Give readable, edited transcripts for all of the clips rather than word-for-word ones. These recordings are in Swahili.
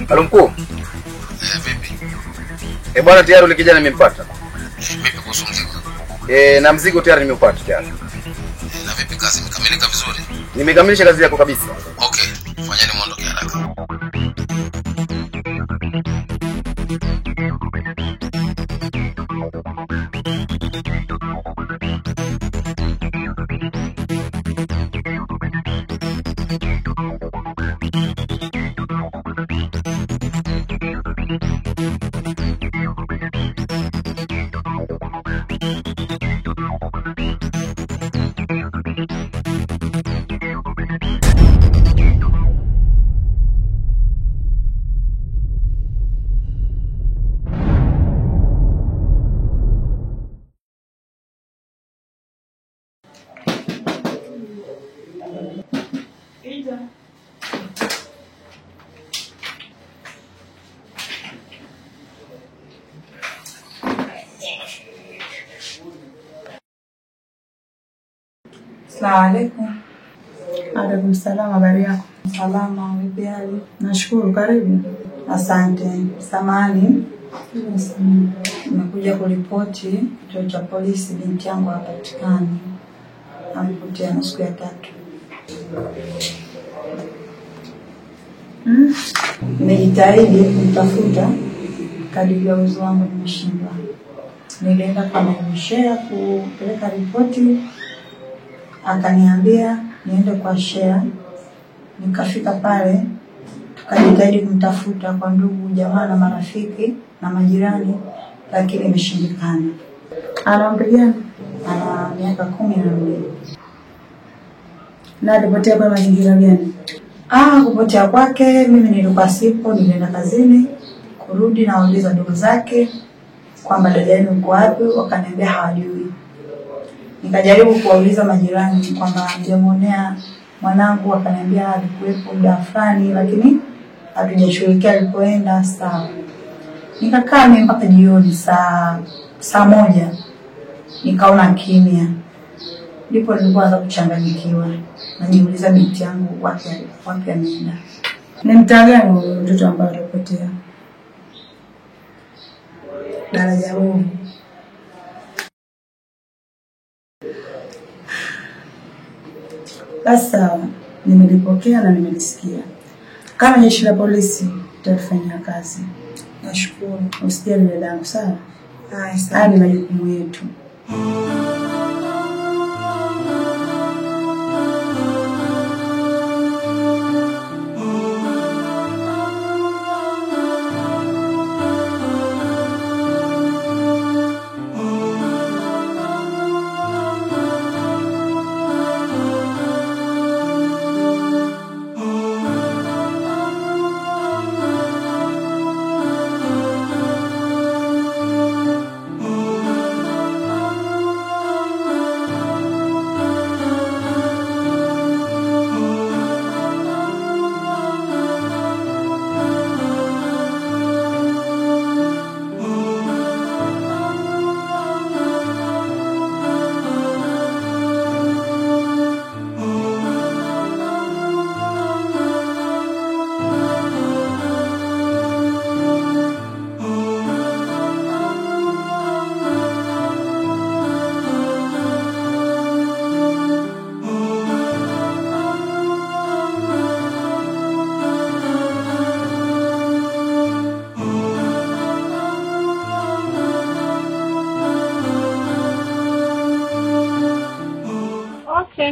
Halo mkuu. Vipi? Bwana tayari yule kijana nimempata. Vipi kuhusu mzigo? Na mzigo tayari nimeupata tayari. Na vipi kazi imekamilika vizuri? Nimekamilisha kazi yako kabisa. Okay, fanyeni muondoke haraka. Assalamualaikum. Alaikum salam, habari yako? Salama, vipi hali? Nashukuru, karibu. Asante. Samahani. Nimekuja kuripoti kituo cha polisi, binti yangu hapatikani. Amepotea siku ya 3. Nimejitahidi kumtafuta kadri ya uwezo wangu, nimeshindwa. Nilienda kwa mshare kupeleka ripoti, akaniambia niende kwa share. Nikafika pale, tukajitahidi kumtafuta kwa ndugu, jamaa na marafiki na majirani, lakini imeshindikana. Ana umri gani? Ana miaka 14. Na alipotea kwa mazingira gani? Kupotea kwake, mimi nilikuwa sipo, nilienda kazini, kurudi na wauliza ndugu zake kwamba dada yenu uko wapi, wakaniambia hawajui. Nikajaribu kuwauliza majirani kwamba mjemuonea mwanangu, wakaniambia alikuwepo muda fulani, lakini hatujashughulikia alipoenda. Sawa. Nikakaa mimi mpaka jioni saa 1. Nikaona kimya. Ndipo nilipoanza kuchanganyikiwa. Najiuliza binti yangu wapi ameenda. Ni mtaa gani mtoto ambaye alipotea? Daraja bovu. Sasa nimelipokea na nimelisikia. Kama jeshi la polisi tutafanya kazi. Nashukuru. Usijali dadangu, sawa? Sawa. Haya ni majukumu yetu.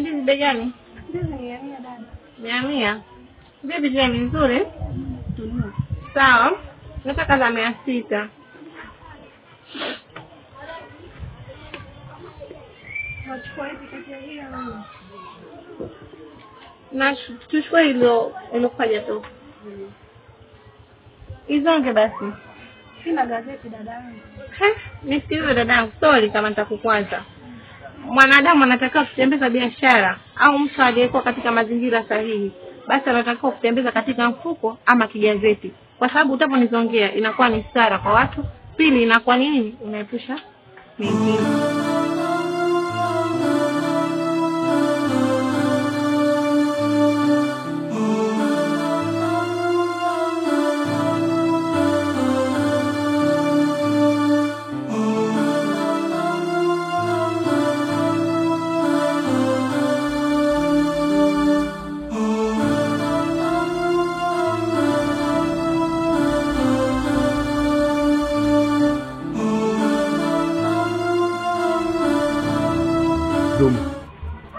Ndizi bei gani? Ndizi ni 100 dada. 100? Bibi je ni nzuri? Sawa. Nataka za 600. Nachukua hizi kati ya hiyo. Na tuchukue hilo kwa tu. Izonge basi. Sina gazeti dadangu. Nisikilize dadangu, sorry kama nitakukwaza. Mwanadamu anatakiwa kutembeza biashara au mtu aliyekuwa katika mazingira sahihi, basi anatakiwa kutembeza katika mfuko ama kigazeti, kwa sababu utaponizongea inakuwa ni sara kwa watu. Pili, inakuwa nini? Unaepusha mengine.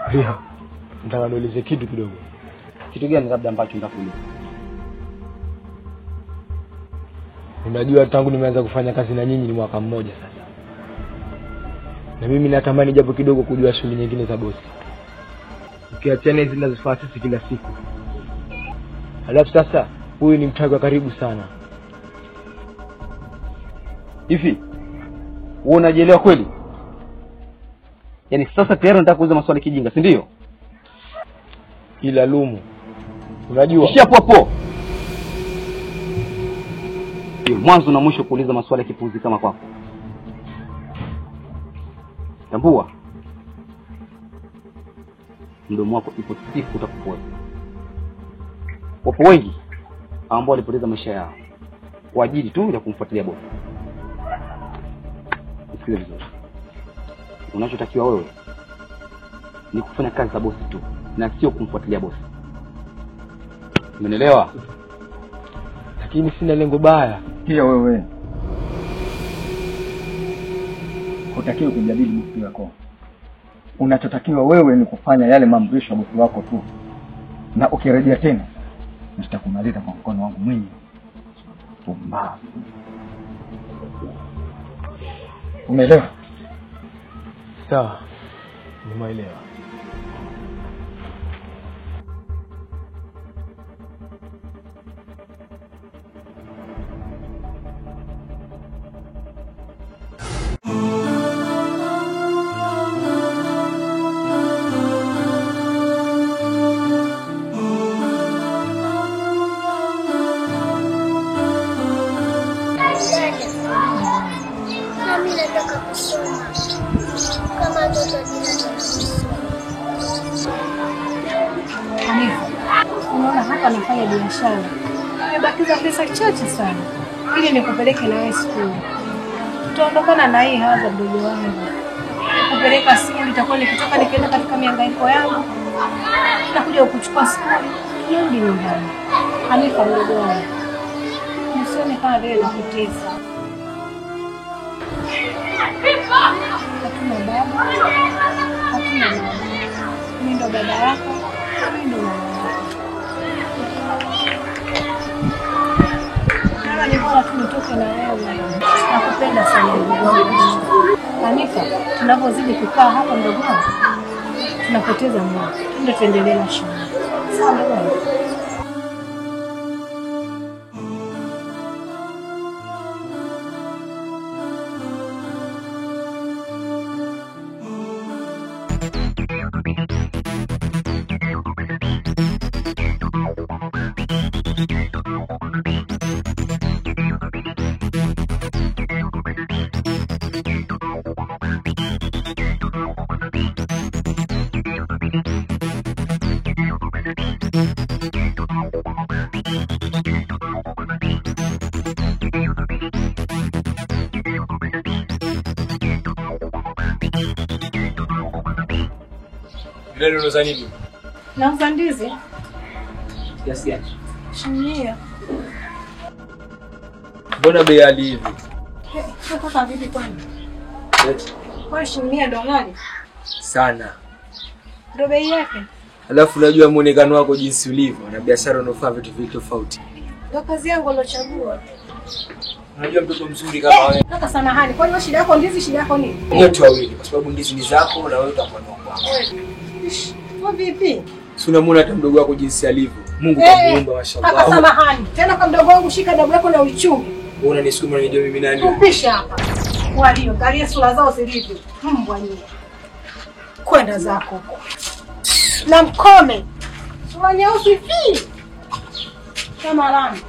Ria, nataka niulize kitu kidogo. Kitu gani labda ambacho nitakuuliza? Unajua tangu nimeanza kufanya kazi na nyinyi ni mwaka mmoja sasa. Na mimi natamani japo kidogo kujua shughuli nyingine za bosi. Ukiachana hizi zinazofanya sisi kila siku. Alafu sasa huyu ni mtago karibu sana. Hivi wewe unajielewa kweli? Yaani sasa tayari nataka kuuliza maswali kijinga, si ndio? Ila Lumu, unajua ishia hapo. Mwanzo na mwisho kuuliza maswali ya kipuzi kama kwako. Tambua mdomo wako ipo siku utakupoa. Wapo wengi ambao walipoteza maisha yao kwa ajili tu ya kumfuatilia bosi. Usikize vizuri. Unachotakiwa wewe ni kufanya kazi za bosi tu na sio kumfuatilia bosi. Umeelewa? Lakini sina lengo baya. Pia wewe hutakiwi kujadili bosi wako. Unachotakiwa wewe ni kufanya yale maamrisho ya bosi wako tu. Na ukirejea tena nitakumaliza kwa mkono wangu mwenyewe. Pumbavu. Umeelewa? Sawa. Nimeelewa. Nami nataka kusoma kama watoto wengine. Unaona hapa nafanya biashara. Nimebakiza pesa chache sana ili nikupeleke na wewe shule. Tutaondokana na hii haza mdogo wangu. Nikupeleka shule itakuwa nikitoka nikaenda katika mihangaiko yangu. Nakuja kukuchukua shule. Nirudi nyumbani. Hanifa mdogo wangu. Nisione kama vile nakutesa. Hatuna baba. Hatuna mama. Mimi ndo baba yako. Mimi ndo mama yako. Kama ni bora tu nitoke na wewe. Nakupenda sana ndugu wangu. Hanifa, tunapozidi kukaa hapa ndugu wangu, tunapoteza muda. Twende tuendelee na shule. Sawa ndugu wangu. Leo unauza nini? Nauza ndizi. Kiasi gani? Shinia. Mbona bei hali hivi? Kaka vipi kwani? Kwa shinia ndo nani? Sana. Ndo bei yake. Alafu unajua muonekano wako jinsi ulivyo na biashara unafanya vitu vingi tofauti. Ndo kazi yangu nilochagua. Unajua mtoto mzuri kama wewe. Kaka samahani, kwani shida yako ndizi, shida yako nini? Wote wawili kwa sababu ndizi ni zako na wewe utakuwa na kwako. Kwa vipi? Si unamuona hata mdogo wako jinsi alivyo. Mungu kamuumba mashallah. Kaka samahani. Tena kwa mdogo wangu shika dabu yako na uchungu. Wewe unanisukuma unijua mimi nani? Upisha hapa. Walio angalia sura zao zilivyo. Mbwa nyinyi. Kwenda zako huko. Na mkome. Sura nyeusi fi. Kama lami.